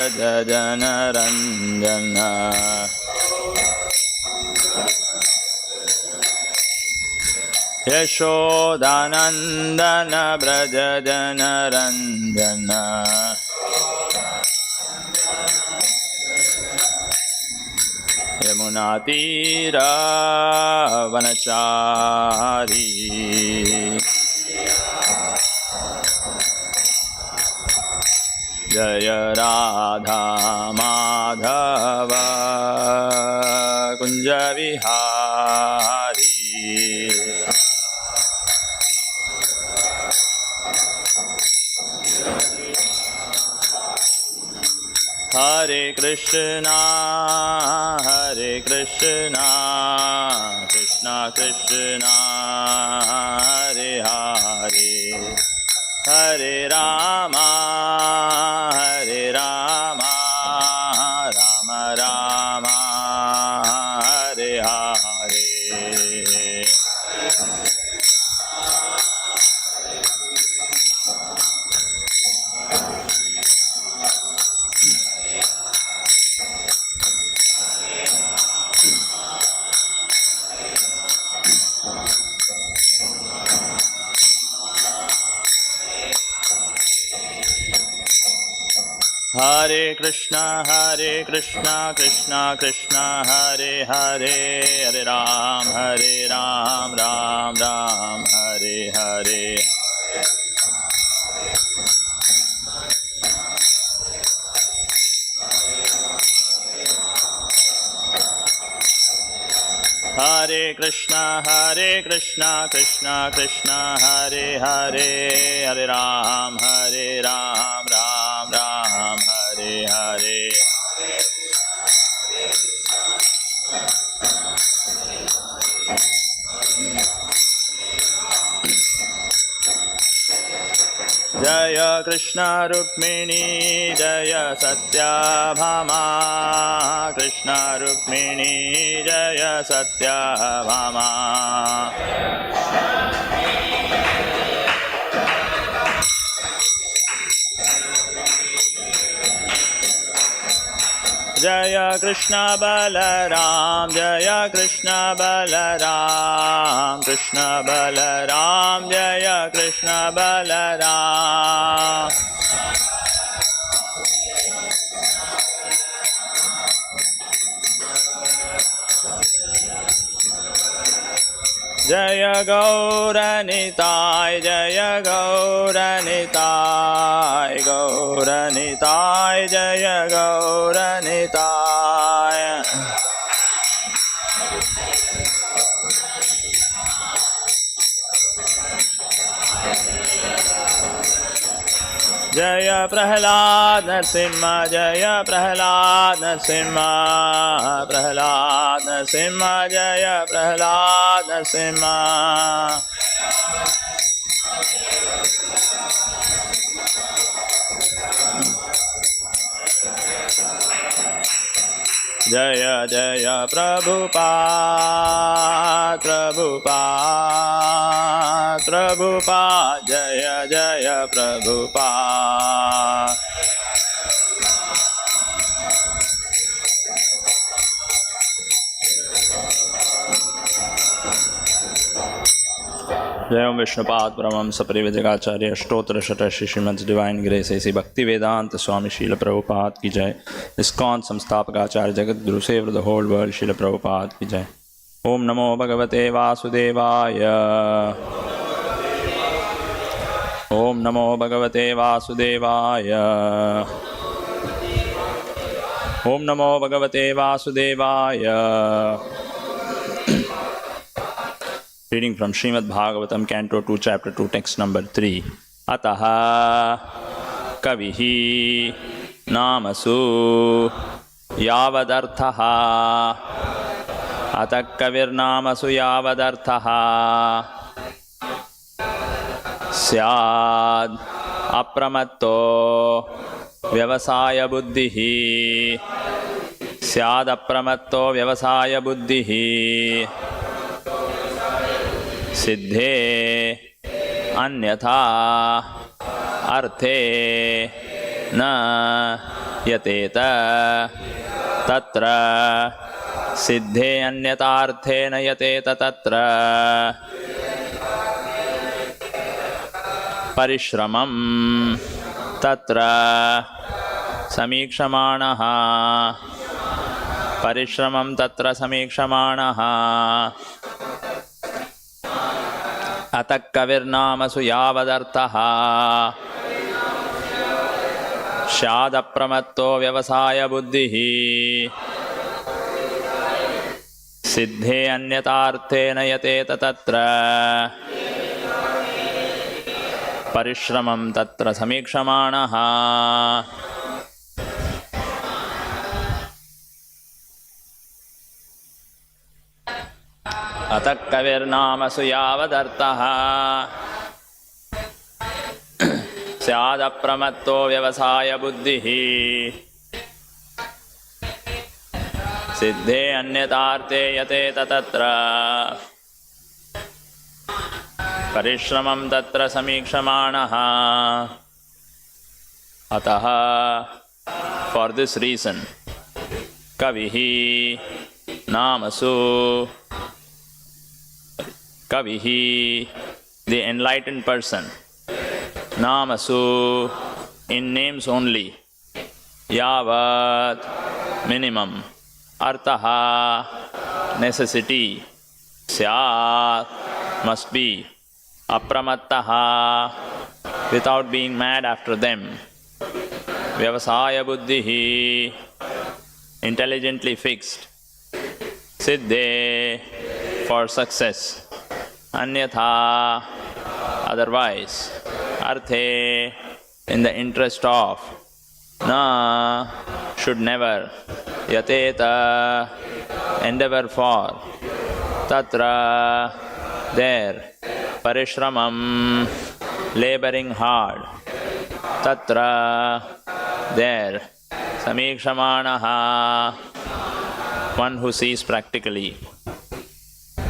जनरञ्जन यशोदानन्दन व्रज जनरञ्जन यमुनातीरवनचारी जय राधा माधव कुंज विहारी हरे कृष्णा कृष्णा कृष्णा हरे हरे हरे रामा राम राम हरे हरे हरे कृष्णा कृष्णा कृष्णा हरे हरे हरे राम राम राम हरे हरे हरे कृष्णा कृष्णा कृष्णा हरे हरे हरे राम राम हरे हरे जय कृष्ण रुक्मिणी जय सत्याभामा कृष्ण रुक्मिणी जय सत्याभामा जय कृष्ण बलराम जय कृष्ण बलराम कृष्ण बलराम जय कृष्ण बलराम जय गौरनिताय जय गौरनिताय गौरनिताय जय गौरनिताय जय प्रहलाद नरसिंह जय प्रहलाद नरसिंह प्रहलाद नरसिंह जय प्रहलाद नरसिंह जय जय प्रभुपाद प्रभुपाद प्रभुपाद जय जय प्रभुपाद जय ओम विष्णुपाद परमहंस परिव्राजकाचार्य अष्टोत्तर शतषि श्रीमद् डिवाइन ग्रेस ऐसी भक्ति वेदांत स्वामी शील प्रभुपाद की जय। ISKCON संस्थापकाचार्य Jagat Guru save the whole world शील प्रभुपाद की जय। ओम नमो भगवते वासुदेवाय ओम नमो भगवते वासुदेवाय ओम नमो भगवते वासुदेवाय। Reading from Srimad-Bhagavatam, Canto 2, Chapter 2, Text number 3. Ataha kavihi namasu yavadarthaha atak kavir namasu yavadarthaha syad apramatto vyavasaya buddhihi syad apramatto vyavasaya buddhihi सिद्धे अन्यथा अर्थे न यतेत तत्र सिद्धे अन्यतार्थेन यतेत तत्र परिश्रमं तत्र समीक्षमाणः परिश्रमं तत्र समीक्षमाणः अतः कविर्नामसु यावदर्थः स्यादप्रमत्तो व्यवसायबुद्धिः सिद्धे अन्यतार्थेन यतेत तत्र परिश्रमं तत्र समीक्षमाणः अतः कविर्नामसु यावदर्थः स्यादप्रमत्तो व्यवसायबुद्धिः सिद्धे अन्यतार्थे यतेत तत्र परिश्रमं तत्र समीक्षमाणः अतः for this reason कविः नामसु Kavihi, the enlightened person, Namasu, in names only, Yavat, minimum, Artaha, necessity, Syat, must be, Apramattaha, without being mad after them, Vyavasaya buddhihi, intelligently fixed, Siddhe, for success, Anyatha, otherwise, Arthe, in the interest of, Na, should never, Yateta, endeavour for, Tatra, there, Parishramam, laboring hard, Tatra, there, Samikshamanaha, one who sees practically.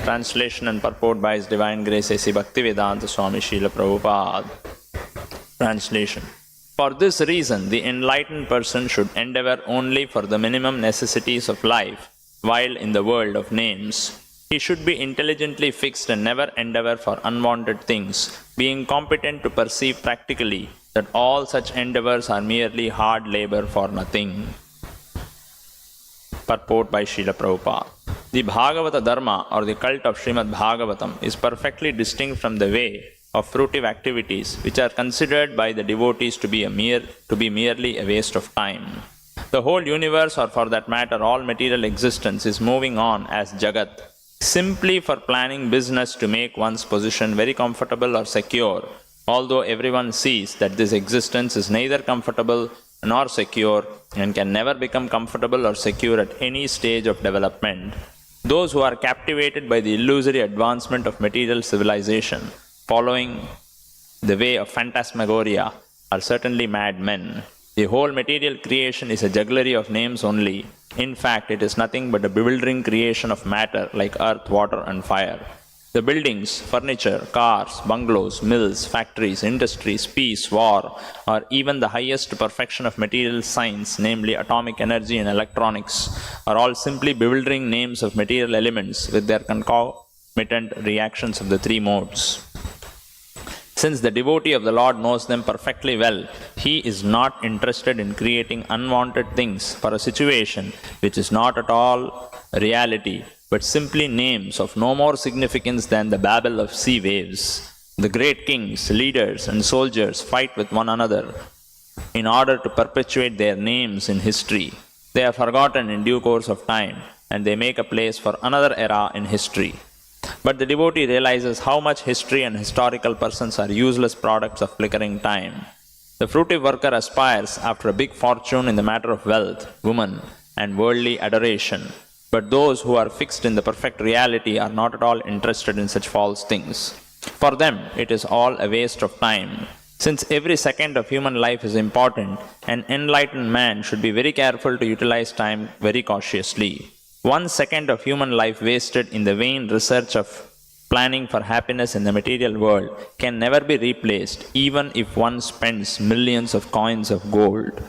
Translation and purport by His Divine Grace A.C. Bhaktivedanta Swami Srila Prabhupada. Translation. For this reason, the enlightened person should endeavour only for the minimum necessities of life, while in the world of names. He should be intelligently fixed and never endeavour for unwanted things, being competent to perceive practically that all such endeavours are merely hard labour for nothing. Purport by Srila Prabhupada. The Bhagavata Dharma or the cult of Srimad-Bhagavatam is perfectly distinct from the way of fruitive activities which are considered by the devotees to be merely a waste of time. The whole universe, or for that matter all material existence, is moving on as Jagat, simply for planning business to make one's position very comfortable or secure, although everyone sees that this existence is neither comfortable nor secure and can never become comfortable or secure at any stage of development. Those who are captivated by the illusory advancement of material civilization, following the way of phantasmagoria, are certainly mad men. The whole material creation is a jugglery of names only. In fact, it is nothing but a bewildering creation of matter like earth, water, and fire. The buildings, furniture, cars, bungalows, mills, factories, industries, peace, war, or even the highest perfection of material science, namely atomic energy and electronics, are all simply bewildering names of material elements with their concomitant reactions of the three modes. Since the devotee of the Lord knows them perfectly well, he is not interested in creating unwanted things for a situation which is not at all reality, but simply names of no more significance than the babble of sea waves. The great kings, leaders, and soldiers fight with one another in order to perpetuate their names in history. They are forgotten in due course of time, and they make a place for another era in history. But the devotee realizes how much history and historical persons are useless products of flickering time. The fruitive worker aspires after a big fortune in the matter of wealth, woman, and worldly adoration. But those who are fixed in the perfect reality are not at all interested in such false things. For them, it is all a waste of time. Since every second of human life is important, an enlightened man should be very careful to utilize time very cautiously. 1 second of human life wasted in the vain research of planning for happiness in the material world can never be replaced, even if one spends millions of coins of gold.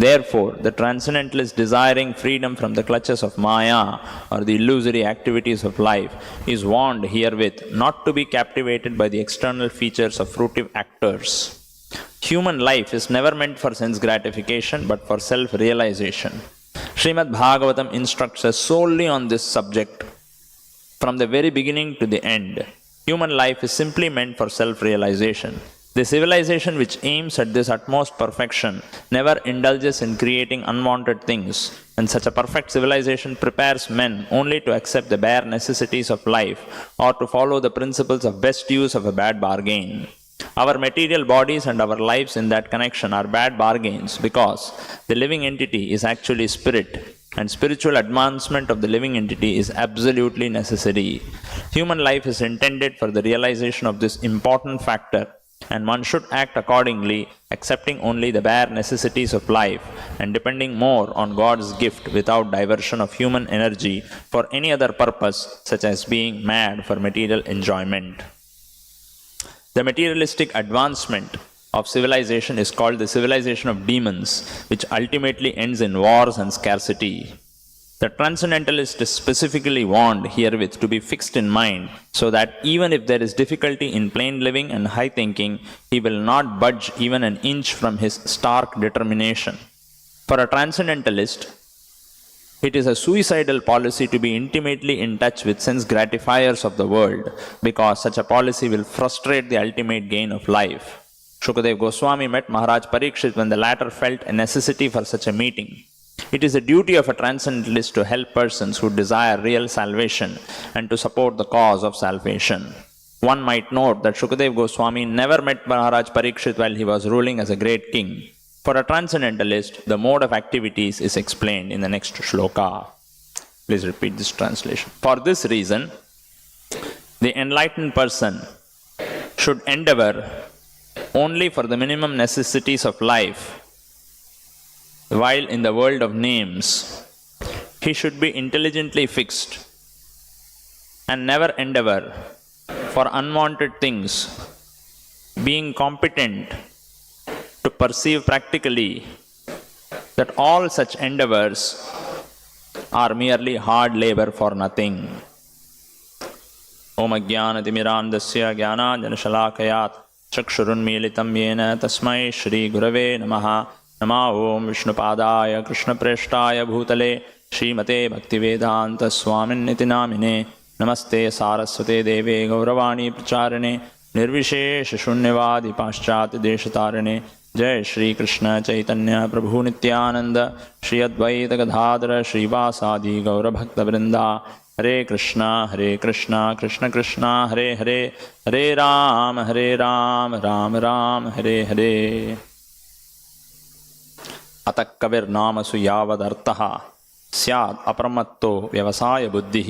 Therefore, the transcendentalist desiring freedom from the clutches of Maya or the illusory activities of life is warned herewith not to be captivated by the external features of fruitive actors. Human life is never meant for sense gratification but for self-realization. Srimad-Bhagavatam instructs us solely on this subject from the very beginning to the end. Human life is simply meant for self-realization. The civilization which aims at this utmost perfection never indulges in creating unwanted things, and such a perfect civilization prepares men only to accept the bare necessities of life or to follow the principles of best use of a bad bargain. Our material bodies and our lives in that connection are bad bargains because the living entity is actually spirit, and spiritual advancement of the living entity is absolutely necessary. Human life is intended for the realization of this important factor, and one should act accordingly, accepting only the bare necessities of life and depending more on God's gift without diversion of human energy for any other purpose, such as being mad for material enjoyment. The materialistic advancement of civilization is called the civilization of demons, which ultimately ends in wars and scarcity. The transcendentalist is specifically warned herewith to be fixed in mind, so that even if there is difficulty in plain living and high thinking, he will not budge even an inch from his stark determination. For a transcendentalist, it is a suicidal policy to be intimately in touch with sense gratifiers of the world, because such a policy will frustrate the ultimate gain of life. Shukadeva Goswami met Maharaj Parikshit when the latter felt a necessity for such a meeting. It is the duty of a transcendentalist to help persons who desire real salvation and to support the cause of salvation. One might note that Shukadeva Goswami never met Maharaj Parikshit while he was ruling as a great king. For a transcendentalist, the mode of activities is explained in the next shloka. Please repeat this translation. For this reason, the enlightened person should endeavour only for the minimum necessities of life, while in the world of names, he should be intelligently fixed and never endeavour for unwanted things, being competent to perceive practically that all such endeavours are merely hard labour for nothing. Om Ajnanatimirandasya Jnananjanashalakayat Chakshurunmilitam Yena Tasmai Shri Gurave Namaha. Nama Om Vishnupadaya Krishna Preshtaya Bhutale Srimate Bhaktivedanta Swamin Nitinamine Namaste Saraswate Deve Gauravani Pracharane Nirvishesha Shunyavadi Paschat Deshatarane Jai Shri Krishna Chaitanya Prabhu Nityananda Shri Advaita Gadadhara Shri Vasadi Gaura Bhakta Vrinda Hare Krishna Krishna Krishna Hare Hare Hare Ram Ram Ram Hare Hare. अतः कविर्नामसु यावदर्थः स्याद् अप्रमत्तो व्यवसाय बुद्धिः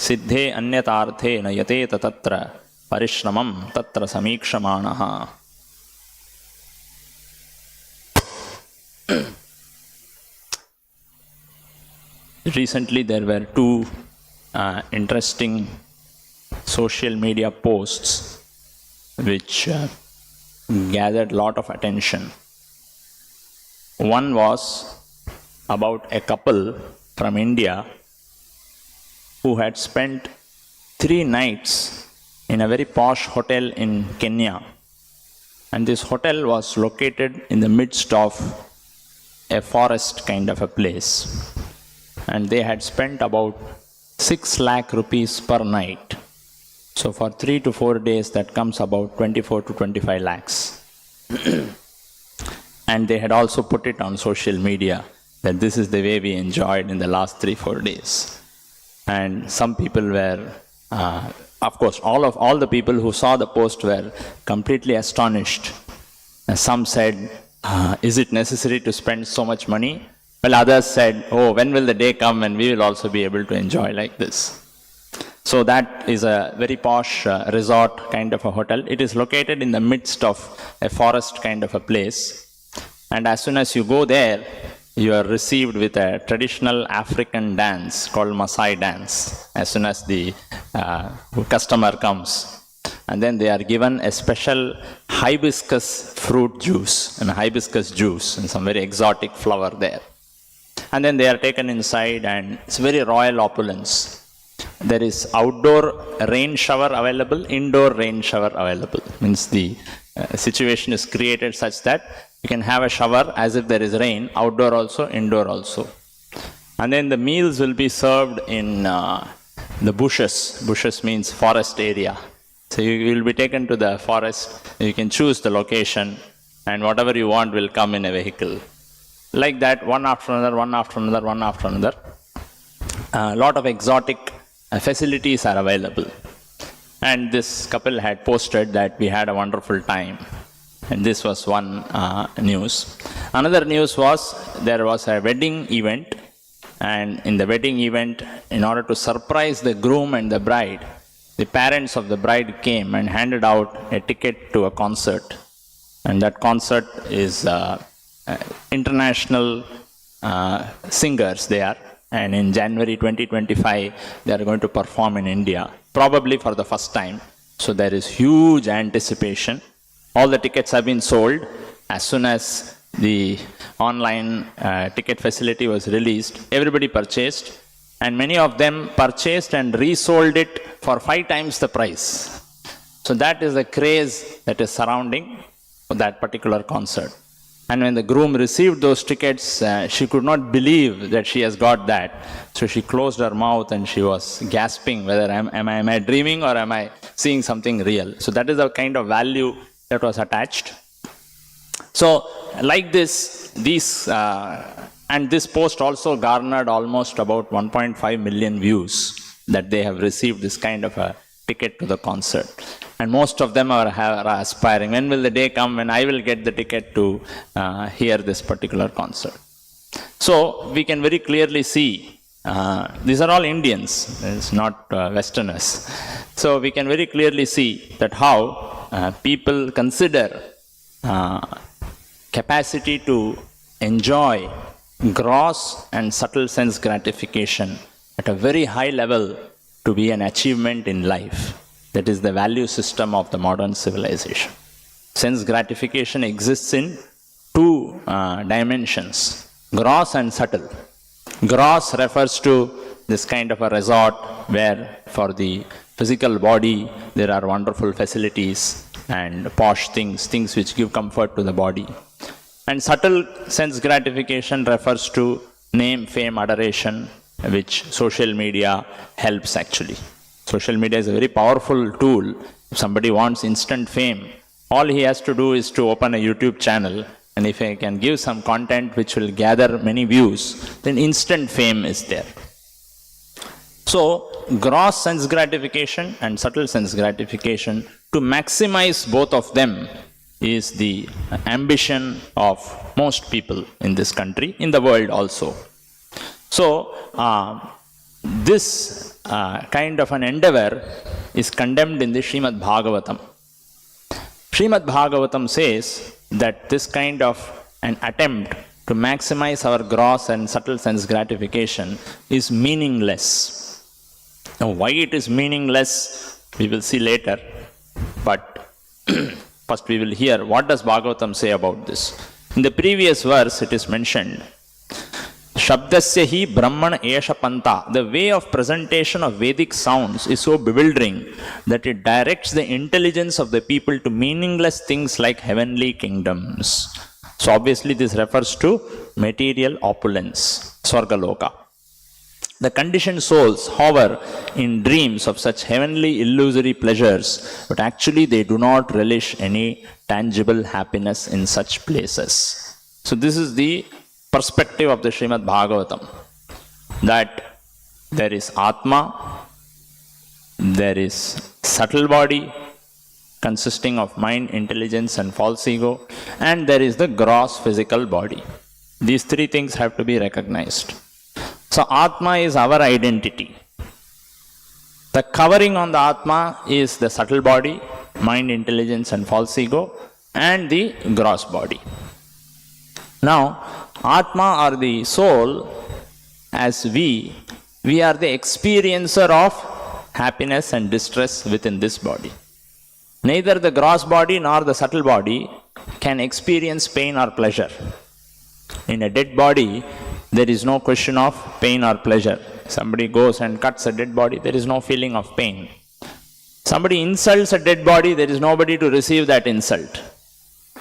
सिद्धे अन्यतार्थे न यतेत तत्र परिश्रमं तत्र समीक्षमाणः. Recently there were two interesting social media posts which gathered a lot of attention. One was about a couple from India who had spent 3 nights in a very posh hotel in Kenya. And this hotel was located in the midst of a forest kind of a place. And they had spent about 6 lakh rupees per night. So for 3 to 4 days that comes about 24 to 25 lakhs. And they had also put it on social media that this is the way we enjoyed in the last 3-4 days. And some people were, of course, all the people who saw the post were completely astonished. And some said, is it necessary to spend so much money? Well, others said, oh, when will the day come when we will also be able to enjoy like this? So that is a very posh resort kind of a hotel. It is located in the midst of a forest kind of a place. And as soon as you go there, you are received with a traditional African dance called Maasai dance as soon as the customer comes. and then they are given a special hibiscus fruit juice, and hibiscus juice, and some very exotic flower there. And then they are taken inside, and it's very royal opulence. There is outdoor rain shower available, indoor rain shower available. Means the situation is created such that you can have a shower as if there is rain, outdoor also, indoor also. And then the meals will be served in the bushes. Bushes means forest area. So you will be taken to the forest, you can choose the location, and whatever you want will come in a vehicle. Like that, one after another, one after another, one after another. A lot of exotic facilities are available. And this couple had posted that we had a wonderful time. And this was one news. Another news was there was a wedding event. And in the wedding event, in order to surprise the groom and the bride, the parents of the bride came and handed out a ticket to a concert. And that concert is international singers there. And in January 2025, they are going to perform in India, probably for the first time. So there is huge anticipation. All the tickets have been sold. As soon as the online ticket facility was released, everybody purchased. And many of them purchased and resold it for 5 times the price. So that is the craze that is surrounding that particular concert. And when the groom received those tickets, she could not believe that she has got that. So she closed her mouth and she was gasping whether am I dreaming or am I seeing something real. So that is the kind of value that was attached. So like this, and this post also garnered almost about 1.5 million views that they have received this kind of a ticket to the concert. And most of them are aspiring, when will the day come when I will get the ticket to hear this particular concert. So we can very clearly see, these are all Indians, it's not Westerners. So we can very clearly see that how people consider capacity to enjoy gross and subtle sense gratification at a very high level to be an achievement in life. That is the value system of the modern civilization. Sense gratification exists in 2 dimensions, gross and subtle. Gross refers to this kind of a resort where for the physical body there are wonderful facilities and posh things which give comfort to the body. And subtle sense gratification refers to name, fame, adoration, which social media helps actually. Social media is a very powerful tool. If somebody wants instant fame, all he has to do is to open a YouTube channel, and if he can give some content which will gather many views, then instant fame is there. So, gross sense gratification and subtle sense gratification, to maximize both of them is the ambition of most people in this country, in the world also. So, this kind of an endeavor is condemned in the Srimad-Bhagavatam. Srimad-Bhagavatam says that this kind of an attempt to maximize our gross and subtle sense gratification is meaningless. Now, why it is meaningless, we will see later. But first we will hear what does Bhagavatam say about this. In the previous verse it is mentioned, Shabdasya hi Brahman esha panta. The way of presentation of Vedic sounds is so bewildering that it directs the intelligence of the people to meaningless things like heavenly kingdoms. So obviously this refers to material opulence, Swargaloka. The conditioned souls hover in dreams of such heavenly illusory pleasures, but actually they do not relish any tangible happiness in such places. So this is the perspective of the Srimad-Bhagavatam, that there is Atma, there is subtle body consisting of mind, intelligence and false ego, and there is the gross physical body. These 3 things have to be recognized. So Atma is our identity. The covering on the Atma is the subtle body, mind, intelligence and false ego, and the gross body. Now, Atma or the soul, as we are the experiencer of happiness and distress within this body. Neither the gross body nor the subtle body can experience pain or pleasure. In a dead body, there is no question of pain or pleasure. Somebody goes and cuts a dead body, there is no feeling of pain. Somebody insults a dead body, there is nobody to receive that insult.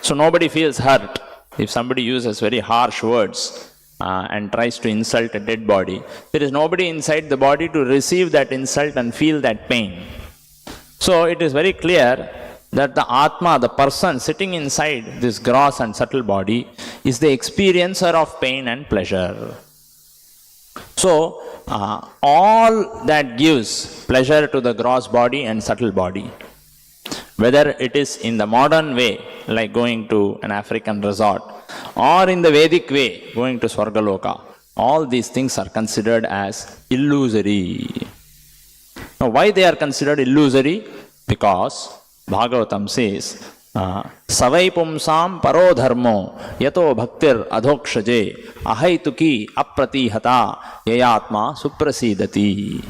So nobody feels hurt. If somebody uses very harsh words and tries to insult a dead body, there is nobody inside the body to receive that insult and feel that pain. So it is very clear that the Atma, the person sitting inside this gross and subtle body, is the experiencer of pain and pleasure. So all that gives pleasure to the gross body and subtle body, whether it is in the modern way, like going to an African resort, or in the Vedic way, going to Swargaloka, all these things are considered as illusory. Now, why they are considered illusory? Because Bhagavatam says, Savai pumsam paro dharmo yato bhaktir adhokshaje ahaituki apratihata yayatma suprasidati.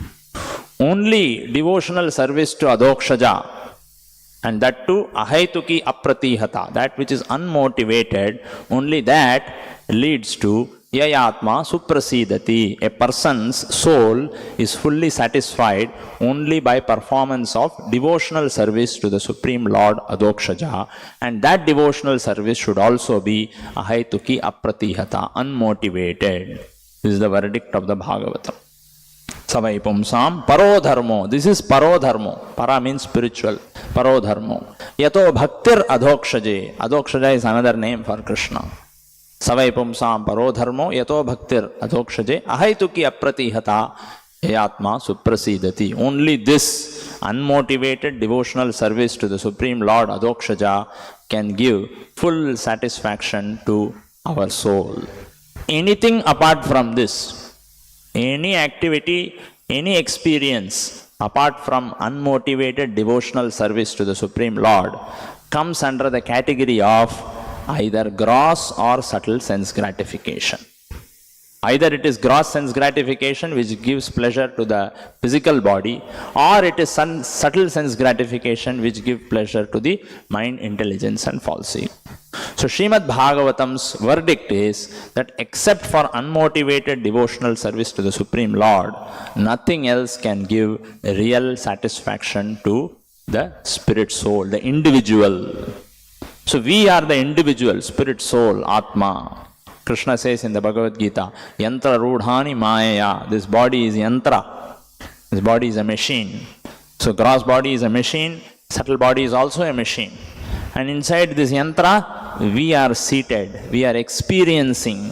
Only devotional service to adhokshaja, and that too ahaituki apratihata, that which is unmotivated, only that leads to yayatma suprasidati. A person's soul is fully satisfied only by performance of devotional service to the Supreme Lord Adhokshaja, and that devotional service should also be ahaituki apratihata, unmotivated. This is the verdict of the Bhagavatam. Savai pumsam paro dharmo. This is paro dharmo. Para means spiritual. Paro dharmo. Yato bhaktir adhokshaje. Adhokshaja is another name for Krishna. Savai pumsam paro dharmo yato bhaktir adhokshaje ahaituki apratihata yatma suprasidati. Only this unmotivated devotional service to the Supreme Lord Adhokshaja can give full satisfaction to our soul. Anything apart from this, any activity, any experience apart from unmotivated devotional service to the Supreme Lord comes under the category of either gross or subtle sense gratification. Either it is gross sense gratification which gives pleasure to the physical body, or it is subtle sense gratification which gives pleasure to the mind, intelligence and false ego. So Srimad-Bhagavatam's verdict is that except for unmotivated devotional service to the Supreme Lord, nothing else can give real satisfaction to the spirit soul, the individual. So we are the individual, spirit soul, Atma. Krishna says in the Bhagavad Gita, Yantra Rudhani Mayaya. This body is yantra. This body is a machine. So gross body is a machine, subtle body is also a machine. And inside this yantra, we are seated, we are experiencing.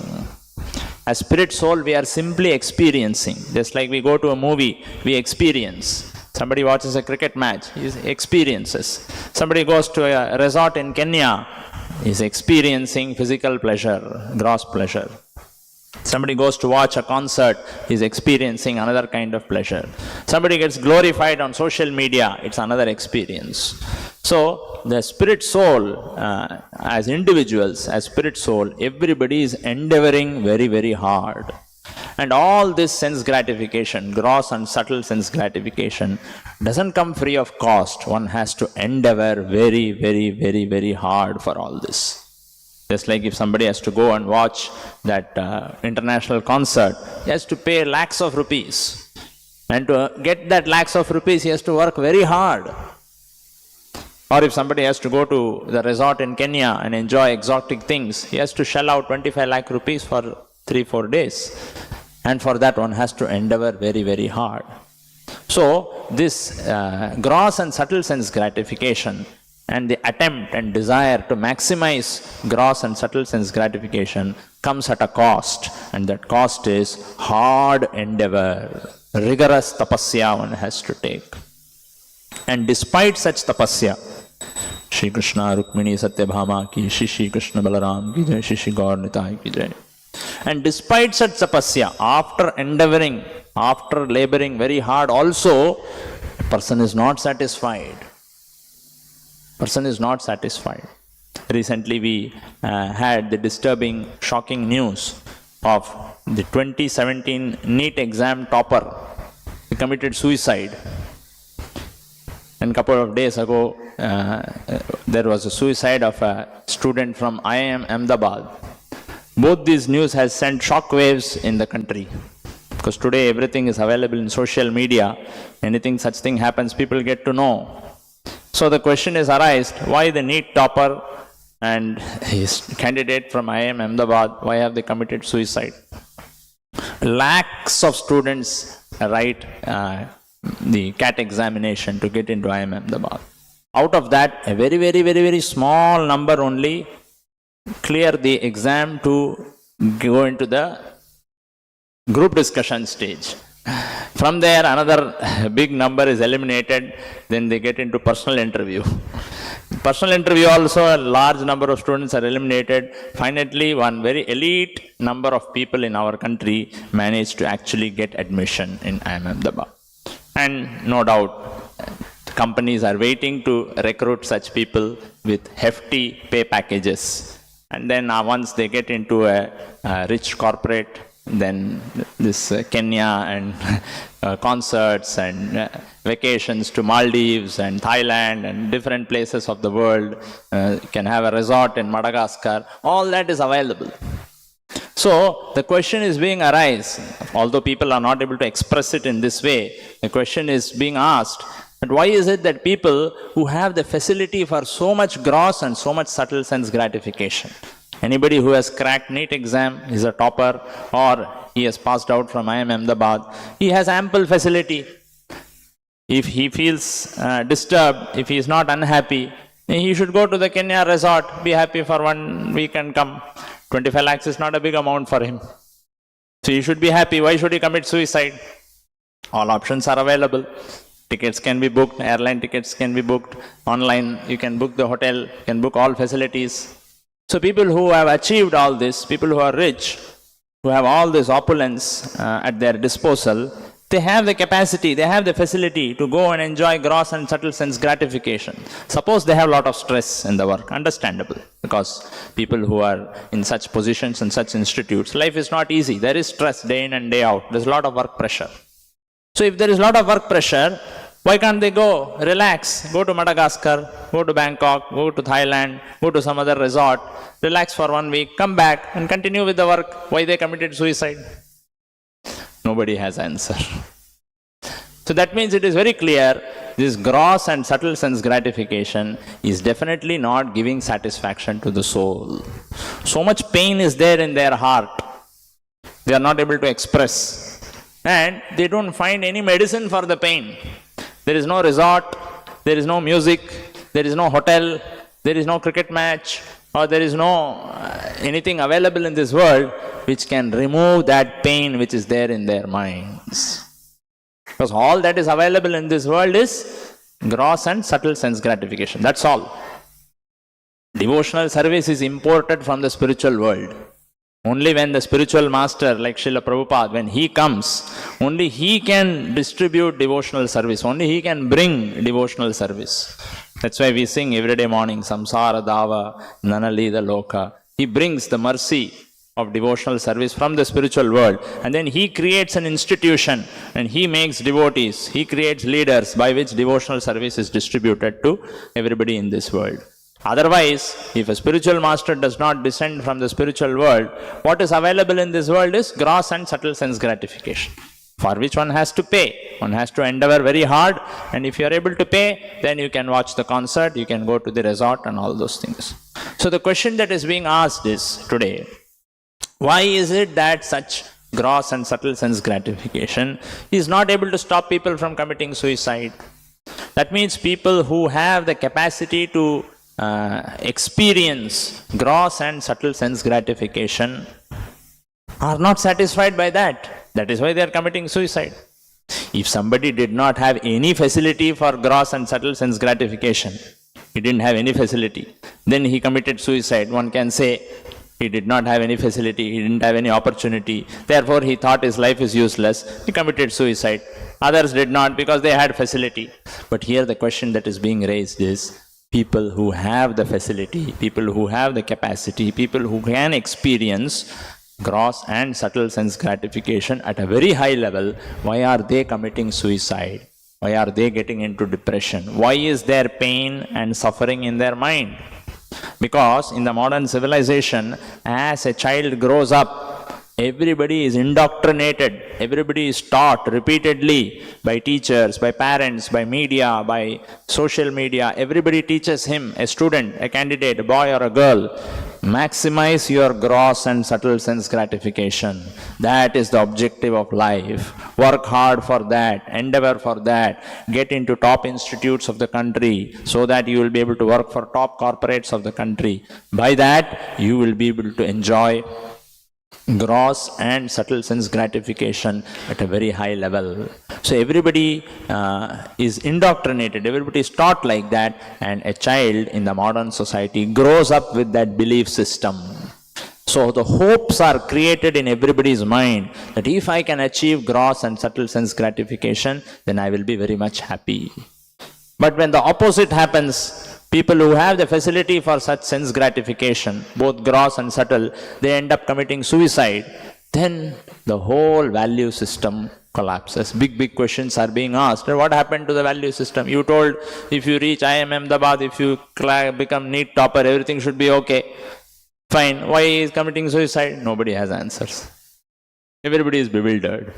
As spirit soul, we are simply experiencing. Just like we go to a movie, we experience. Somebody watches a cricket match, he experiences. Somebody goes to a resort in Kenya, he is experiencing physical pleasure, gross pleasure. Somebody goes to watch a concert, he is experiencing another kind of pleasure. Somebody gets glorified on social media, it's another experience. So the spirit soul, as individuals, as spirit soul, everybody is endeavoring very, very hard. And all this sense gratification, gross and subtle sense gratification, doesn't come free of cost. One has to endeavor very, very, very, very hard for all this. Just like if somebody has to go and watch that international concert, he has to pay lakhs of rupees. And to get that lakhs of rupees, he has to work very hard. Or if somebody has to go to the resort in Kenya and enjoy exotic things, he has to shell out 25 lakh rupees for 3-4 days. And for that one has to endeavor very, very hard. So this gross and subtle sense gratification and the attempt and desire to maximize gross and subtle sense gratification comes at a cost, and that cost is hard endeavor, rigorous tapasya one has to take. And despite such tapasya, Shri Krishna Rukmini Satyabhama ki, Shri Krishna Balaram ki jai, Shri Gaur Nitai ki jai. And despite such tapasya, after endeavoring, after laboring very hard also, a person is not satisfied. Person is not satisfied. Recently we had the disturbing, shocking news of the 2017 NEET exam topper. He committed suicide. And a couple of days ago, there was a suicide of a student from IIM Ahmedabad. Both these news has sent shockwaves in the country. Because today everything is available in social media. Anything such thing happens, people get to know. So the question is arised, why the NEET topper and his candidate from IIM Ahmedabad, why have they committed suicide? Lakhs of students write the CAT examination to get into IIM Ahmedabad. Out of that, a very small number only clear the exam to go into the group discussion stage. From there, another big number is eliminated, then they get into personal interview. Personal interview also, a large number of students are eliminated. Finally, one very elite number of people in our country managed to actually get admission in IIM Ahmedabad. And no doubt, companies are waiting to recruit such people with hefty pay packages. And then once they get into a rich corporate, then this Kenya and concerts and vacations to Maldives and Thailand and different places of the world, can have a resort in Madagascar, all that is available. So the question is being arise, although people are not able to express it in this way, the question is being asked, that why is it that people who have the facility for so much gross and so much subtle sense gratification, anybody who has cracked NEET exam is a topper, or he has passed out from IIM Ahmedabad, he has ample facility. If he feels disturbed, if he is not unhappy, he should go to the Kenya resort, be happy for 1 week and come. 25 lakhs is not a big amount for him. So he should be happy. Why should he commit suicide? All options are available. Tickets can be booked, airline tickets can be booked, online you can book the hotel, you can book all facilities. So people who have achieved all this, people who are rich, who have all this opulence at their disposal, they have the capacity, they have the facility to go and enjoy gross and subtle sense gratification. Suppose they have a lot of stress in the work, understandable, because people who are in such positions and such institutes, life is not easy. There is stress day in and day out. There's a lot of work pressure. So if there is a lot of work pressure, why can't they go, relax, go to Madagascar, go to Bangkok, go to Thailand, go to some other resort, relax for 1 week, come back and continue with the work? Why they committed suicide? Nobody has answer. So that means it is very clear, this gross and subtle sense gratification is definitely not giving satisfaction to the soul. So much pain is there in their heart, they are not able to express. And they don't find any medicine for the pain. There is no resort, there is no music, there is no hotel, there is no cricket match, or there is no anything available in this world which can remove that pain which is there in their minds. Because all that is available in this world is gross and subtle sense gratification. That's all. Devotional service is imported from the spiritual world. Only when the spiritual master like Srila Prabhupada, when he comes, only he can distribute devotional service, only he can bring devotional service. That's why we sing every morning, Samsara Dava Nanalida Loka. He brings the mercy of devotional service from the spiritual world, and then he creates an institution and he makes devotees, he creates leaders by which devotional service is distributed to everybody in this world. Otherwise, if a spiritual master does not descend from the spiritual world, what is available in this world is gross and subtle sense gratification, for which one has to pay. One has to endeavor very hard, and if you are able to pay, then you can watch the concert, you can go to the resort and all those things. So the question that is being asked is today, why is it that such gross and subtle sense gratification is not able to stop people from committing suicide? That means people who have the capacity to experience gross and subtle sense gratification are not satisfied by that. That is why they are committing suicide. If somebody did not have any facility for gross and subtle sense gratification, he didn't have any facility, then he committed suicide. One can say he did not have any facility, he didn't have any opportunity, therefore he thought his life is useless, he committed suicide. Others did not because they had facility. But here the question that is being raised is, people who have the facility, people who have the capacity, people who can experience gross and subtle sense gratification at a very high level, why are they committing suicide? Why are they getting into depression? Why is there pain and suffering in their mind? Because in the modern civilization, as a child grows up, everybody is indoctrinated, everybody is taught repeatedly by teachers, by parents, by media, by social media. Everybody teaches him, a student, a candidate, a boy or a girl, maximize your gross and subtle sense gratification. That is the objective of life. Work hard for that, endeavor for that, get into top institutes of the country so that you will be able to work for top corporates of the country. By that, you will be able to enjoy gross and subtle sense gratification at a very high level. So everybody is indoctrinated, everybody is taught like that, and a child in the modern society grows up with that belief system. So the hopes are created in everybody's mind that if I can achieve gross and subtle sense gratification, then I will be very much happy. But when the opposite happens, people who have the facility for such sense gratification, both gross and subtle, they end up committing suicide. Then the whole value system collapses. Big questions are being asked. What happened to the value system? You told if you reach IIM Ahmedabad, if you become NEET topper, everything should be okay. Fine. Why is committing suicide? Nobody has answers. Everybody is bewildered.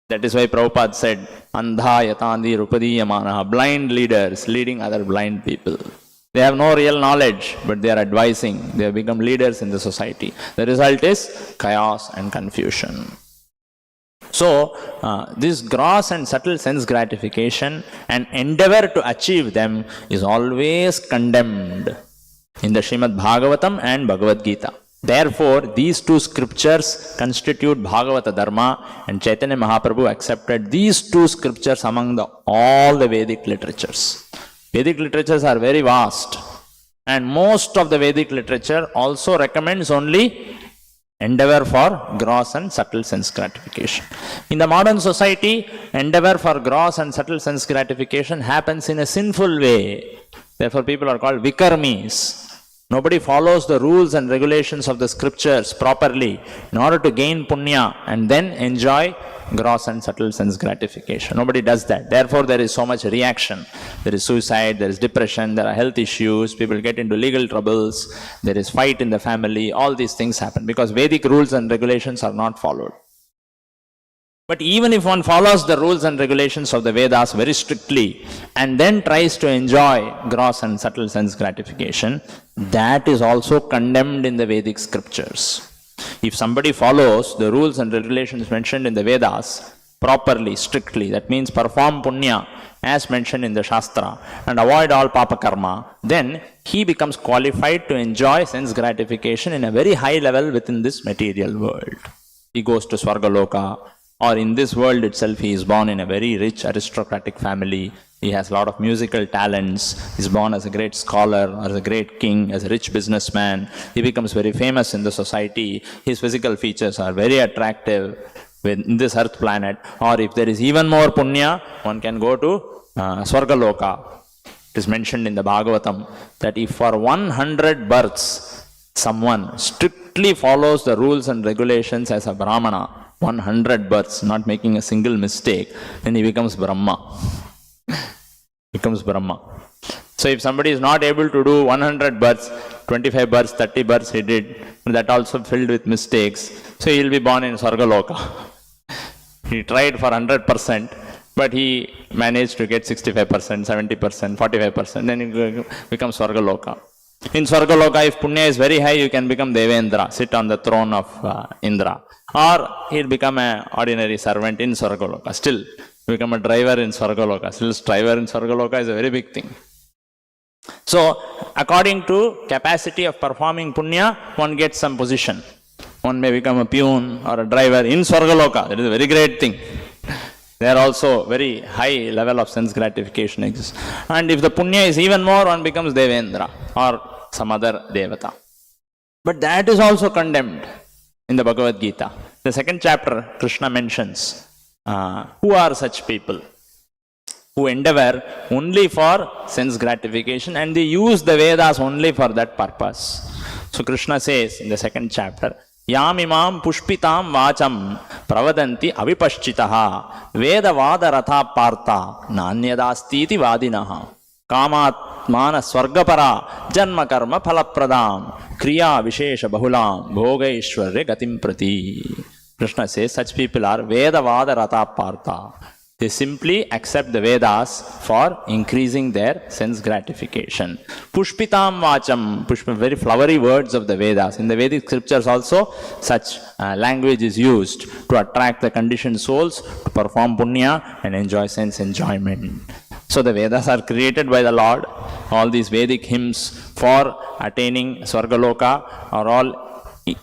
That is why Prabhupada said, Andha yatandi rupadiyamana, blind leaders leading other blind people. They have no real knowledge, but they are advising. They have become leaders in the society. The result is chaos and confusion. So, this gross and subtle sense gratification and endeavor to achieve them is always condemned in the Srimad-Bhagavatam and Bhagavad Gita. Therefore, these two scriptures constitute Bhagavata Dharma, and Chaitanya Mahaprabhu accepted these two scriptures among all the Vedic literatures. Vedic literatures are very vast, and most of the Vedic literature also recommends only endeavor for gross and subtle sense gratification. In the modern society, endeavor for gross and subtle sense gratification happens in a sinful way. Therefore, people are called vikarmis. Nobody follows the rules and regulations of the scriptures properly in order to gain punya and then enjoy gross and subtle sense gratification. Nobody does that. Therefore, there is so much reaction. There is suicide, there is depression, there are health issues, people get into legal troubles, there is fight in the family. All these things happen because Vedic rules and regulations are not followed. But even if one follows the rules and regulations of the Vedas very strictly and then tries to enjoy gross and subtle sense gratification, that is also condemned in the Vedic scriptures. If somebody follows the rules and regulations mentioned in the Vedas properly, strictly, that means perform punya as mentioned in the Shastra and avoid all papa karma, then he becomes qualified to enjoy sense gratification in a very high level within this material world. He goes to Swargaloka, or in this world itself he is born in a very rich aristocratic family. He has a lot of musical talents. He is born as a great scholar, or as a great king, as a rich businessman. He becomes very famous in the society. His physical features are very attractive in this earth planet. Or if there is even more punya, one can go to Swargaloka. It is mentioned in the Bhagavatam that if for 100 births someone strictly follows the rules and regulations as a Brahmana, 100 births, not making a single mistake, then he becomes Brahma. Becomes Brahma. So if somebody is not able to do 100 births, 25 births, 30 births he did, that also filled with mistakes, so he will be born in Swargaloka. He tried for 100%, but he managed to get 65%, 70%, 45%, then he becomes Swargaloka. In Swargaloka, if punya is very high, you can become Devendra, sit on the throne of Indra. Or he'll become an ordinary servant in Swargaloka. Still, become a driver in Swargaloka. Still, driver in Swargaloka is a very big thing. So, according to capacity of performing punya, one gets some position. One may become a peon or a driver in Swargaloka. That is a very great thing. There also very high level of sense gratification exists. And if the punya is even more, one becomes Devendra or some other devata. But that is also condemned in the Bhagavad Gita. The second chapter, Krishna mentions who are such people who endeavor only for sense gratification and they use the Vedas only for that purpose. So Krishna says in the second chapter, Yamimam pushpitam vacham pravadanti avipashchitaha vedavada ratha partha nanyadastiti vadinaha kamatmana swargapara janma karma phalapradam kriya vishesha bahulam bhogaishwarya gatim prati. Krishna says such people are vedavada ratha partha. They simply accept the Vedas for increasing their sense gratification. Pushpitam vacham, pushpa, very flowery words of the Vedas. In the Vedic scriptures also, such language is used to attract the conditioned souls to perform punya and enjoy sense enjoyment. So the Vedas are created by the Lord. All these Vedic hymns for attaining Swargaloka are all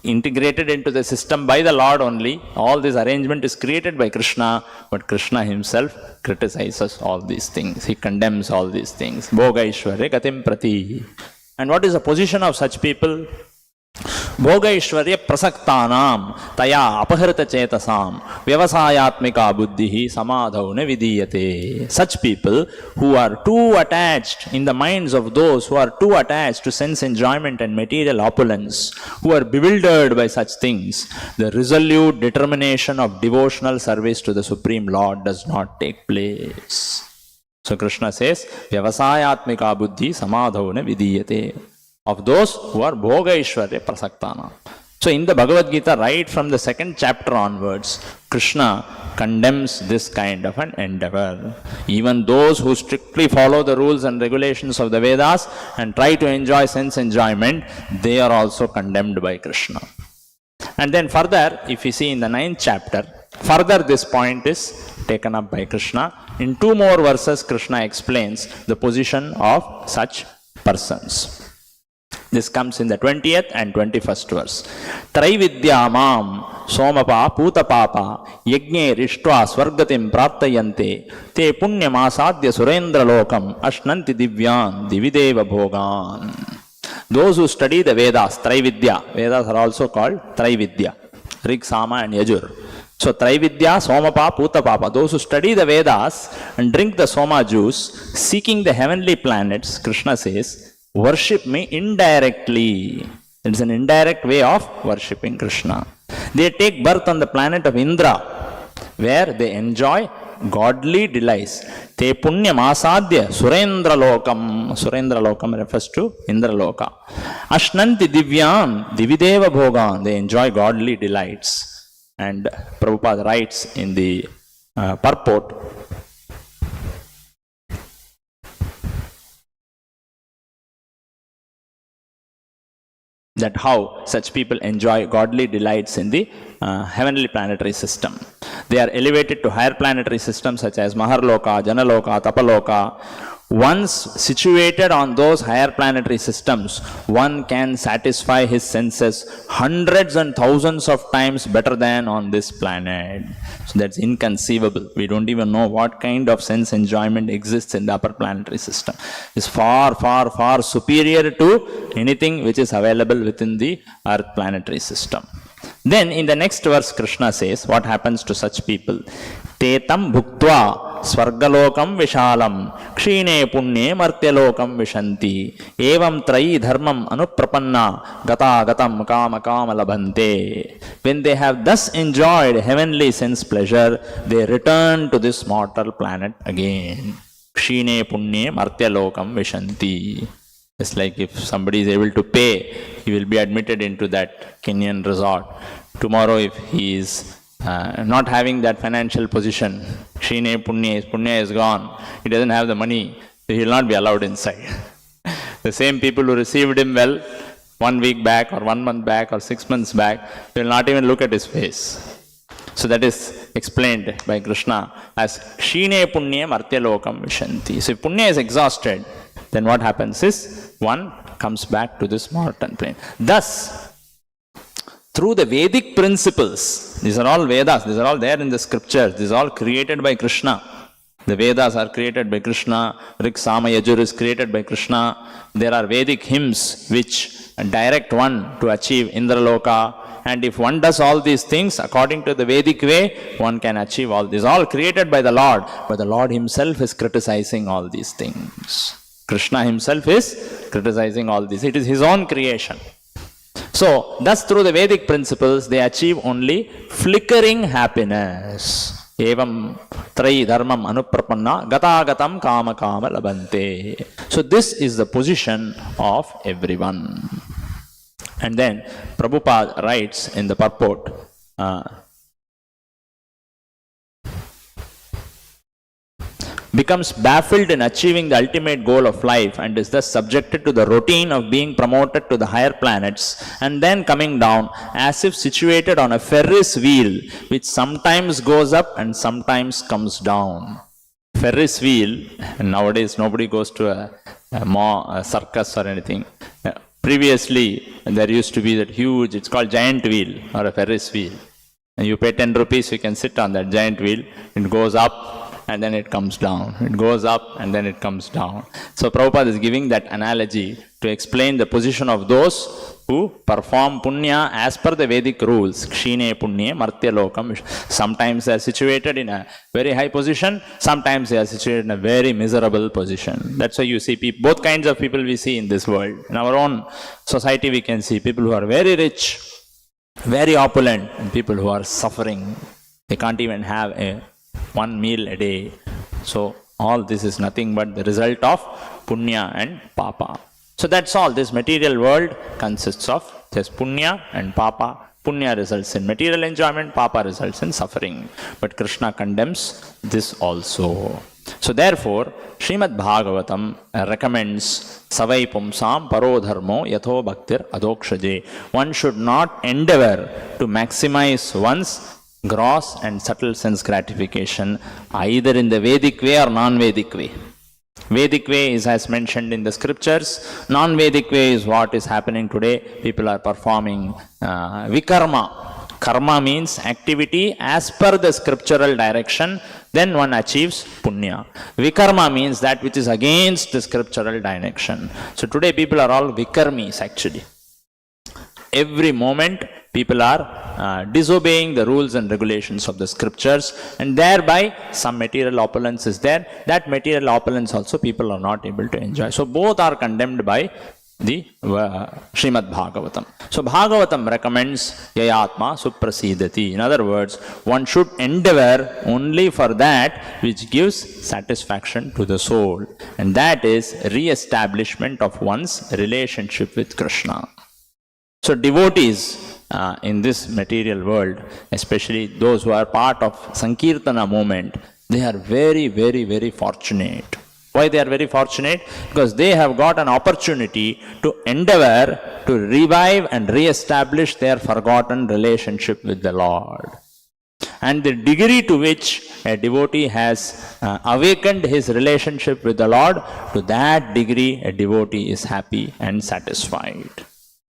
integrated into the system by the Lord only. All this arrangement is created by Krishna, but Krishna himself criticizes all these things. He condemns all these things. Bhoga Ishwarya Gatim Prati. And what is the position of such people? Bhoga Ishwarya Prasaktanam Taya Apahrita Chetasam Vyavasayatmika Buddhihi Samadhauna Vidiyate. Such people who are too attached in the minds of those who are too attached to sense enjoyment and material opulence, who are bewildered by such things, the resolute determination of devotional service to the Supreme Lord does not take place. So Krishna says, Vyavasayatmika Buddhi Samadhauna Vidiyate. Of those who are Bhoga Ishwarya Prasaktana. So in the Bhagavad Gita, right from the 2nd chapter onwards, Krishna condemns this kind of an endeavor. Even those who strictly follow the rules and regulations of the Vedas and try to enjoy sense enjoyment, they are also condemned by Krishna. And then further, if you see in the 9th chapter, further this point is taken up by Krishna. In 2 more verses, Krishna explains the position of such persons. This comes in the 20th and 21st verse. Traividya mam somapa putapapa yagne rishtva swargatim prartayante te punyamasadya surendra lokam ashnanti divyan divideva bhogan. Those who study the Vedas, Traividya, Vedas are also called Traividya, Rig, Sama and Yajur. So Traividya, Somapa, Putapapa, those who study the Vedas and drink the Soma juice, seeking the heavenly planets, Krishna says, worship me indirectly. It's an indirect way of worshipping Krishna. They take birth on the planet of Indra, where they enjoy godly delights. Te punyam asadya surendra lokam. Surendra lokam refers to Indra loka. Ashnanti divyam divideva bhogan. They enjoy godly delights. And Prabhupada writes in the purport, that how such people enjoy godly delights in the heavenly planetary system. They are elevated to higher planetary systems such as Maharloka, Janaloka, Tapaloka. Once situated on those higher planetary systems, one can satisfy his senses hundreds and thousands of times better than on this planet. So that's inconceivable. We don't even know what kind of sense enjoyment exists in the upper planetary system. It's far, far, far superior to anything which is available within the earth planetary system. Then in the next verse, Krishna says, what happens to such people? Tetam bhuktva swargalokam vishalam kshine punye martyalokam vishanti evam trayi dharmam anuprapanna gata gatam kama kama labhante. When they have thus enjoyed heavenly sense pleasure, they return to this mortal planet again. Kshine punye martyalokam vishanti. It's like if somebody is able to pay, he will be admitted into that Kenyan resort. Tomorrow, if he is not having that financial position, Kshine Punya is gone, he doesn't have the money, so he will not be allowed inside. The same people who received him well 1 week back or 1 month back or 6 months back, they will not even look at his face. So that is explained by Krishna as Kshine Punya Martyalokam Vishanti. So if Punya is exhausted, then what happens is one comes back to this mortal plane. Thus, through the Vedic principles, these are all Vedas, these are all there in the scriptures, these are all created by Krishna. The Vedas are created by Krishna, Rig, Sama, Yajur is created by Krishna. There are Vedic hymns which direct one to achieve Indraloka. And if one does all these things according to the Vedic way, one can achieve all these. All created by the Lord, but the Lord himself is criticizing all these things. Krishna himself is criticizing all this. It is his own creation. So, thus through the Vedic principles, they achieve only flickering happiness. Evam Trayi Dharmam Anuprapanna Gatagatam Kama Kama Labante. So, this is the position of everyone. And then Prabhupada writes in the purport, becomes baffled in achieving the ultimate goal of life and is thus subjected to the routine of being promoted to the higher planets and then coming down as if situated on a Ferris wheel which sometimes goes up and sometimes comes down. Ferris wheel, nowadays nobody goes to a circus or anything. Previously there used to be that huge, it's called giant wheel or a Ferris wheel. And you pay 10 rupees, you can sit on that giant wheel. It goes up and then it comes down. It goes up and then it comes down. So Prabhupada is giving that analogy to explain the position of those who perform punya as per the Vedic rules. Kshine punye martya lokam. Sometimes they are situated in a very high position. Sometimes they are situated in a very miserable position. That's why you see both kinds of people we see in this world. In our own society we can see people who are very rich, very opulent, and people who are suffering. They can't even have one meal a day. So all this is nothing but the result of punya and papa. So that's all. This material world consists of just punya and papa. Punya results in material enjoyment, papa results in suffering. But Krishna condemns this also. So therefore, Srimad-Bhagavatam recommends savai pumsam paro dharmo yatho bhaktir adokshaje. One should not endeavor to maximize one's gross and subtle sense gratification either in the Vedic way or non-Vedic way. Vedic way is as mentioned in the scriptures. Non-Vedic way is what is happening today. People are performing vikarma. Karma means activity as per the scriptural direction, then one achieves punya. Vikarma means that which is against the scriptural direction. So today people are all vikarmis actually. Every moment people are disobeying the rules and regulations of the scriptures, and thereby some material opulence is there. That material opulence also people are not able to enjoy. So both are condemned by the Srimad-Bhagavatam. So Bhagavatam recommends Yayatma Suprasidati. In other words, one should endeavor only for that which gives satisfaction to the soul, and that is re-establishment of one's relationship with Krishna. So devotees in this material world, especially those who are part of Sankirtana movement, they are very, very, very fortunate. Why they are very fortunate? Because they have got an opportunity to endeavor to revive and re-establish their forgotten relationship with the Lord. And the degree to which a devotee has awakened his relationship with the Lord, to that degree a devotee is happy and satisfied.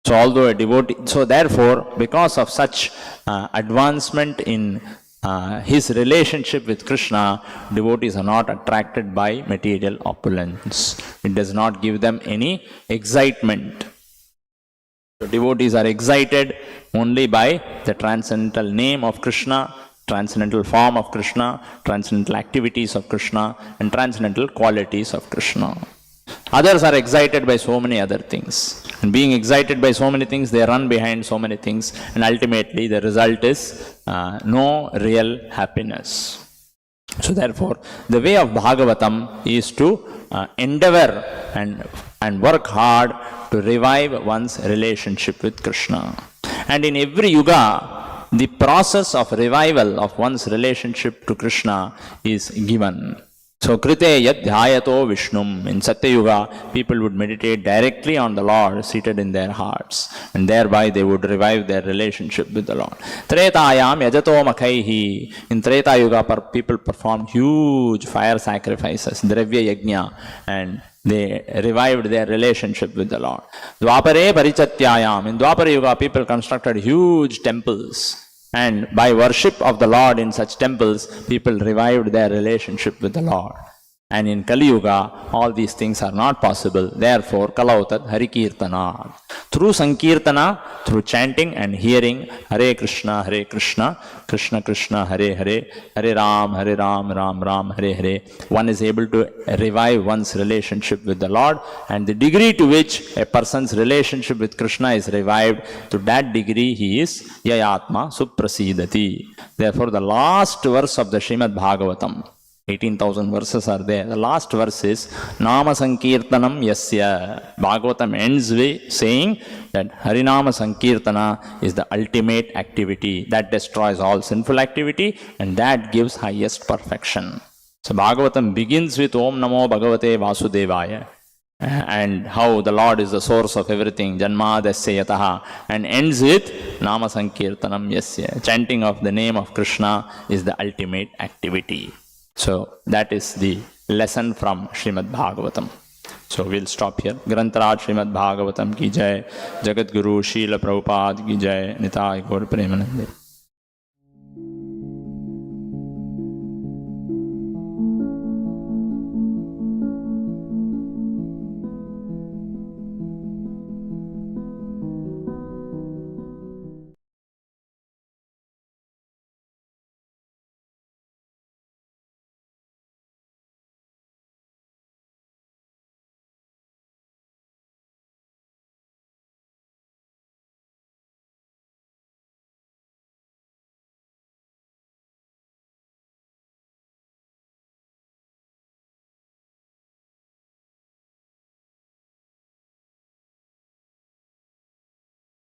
So although a devotee, so therefore, because of such advancement in his relationship with Krishna, devotees are not attracted by material opulence. It does not give them any excitement. So devotees are excited only by the transcendental name of Krishna, transcendental form of Krishna, transcendental activities of Krishna, and transcendental qualities of Krishna. Others are excited by so many other things. And being excited by so many things, they run behind so many things, and ultimately the result is no real happiness. So therefore, the way of Bhagavatam is to endeavor and work hard to revive one's relationship with Krishna. And in every yuga, the process of revival of one's relationship to Krishna is given. So, Krite yad dhyayato Vishnum. In Satya Yuga, people would meditate directly on the Lord seated in their hearts, and thereby they would revive their relationship with the Lord. Tretayam yajato makhaihi. In Treta Yuga, people performed huge fire sacrifices, Dravya Yajna, and they revived their relationship with the Lord. Dwapare parichatyayam. In Dwapara Yuga, people constructed huge temples. And by worship of the Lord in such temples, people revived their relationship with the Lord. And in Kali Yuga, all these things are not possible. Therefore, Kalautat Harikirtana. Through Sankirtana, through chanting and hearing Hare Krishna, Krishna Krishna, Hare Hare, Hare Ram, Ram Ram, Hare Hare, one is able to revive one's relationship with the Lord. And the degree to which a person's relationship with Krishna is revived, to that degree he is Yayatma Suprasidati. Therefore, the last verse of the Srimad-Bhagavatam, 18,000 verses are there. The last verse is Nama Sankirtanam Yasya. Bhagavatam ends with saying that Harinama Sankirtana is the ultimate activity that destroys all sinful activity and that gives highest perfection. So Bhagavatam begins with Om Namo Bhagavate Vasudevaya, and how the Lord is the source of everything, Janmadasya Yataha, and ends with Nama Sankirtanam Yasya. Chanting of the name of Krishna is the ultimate activity. So that is the lesson from Srimad-Bhagavatam. So we'll stop here. Grantaraj Srimad-Bhagavatam ki jai, Jagat Guru Srila Prabhupada ki jai, Nitai Gaur Premanande.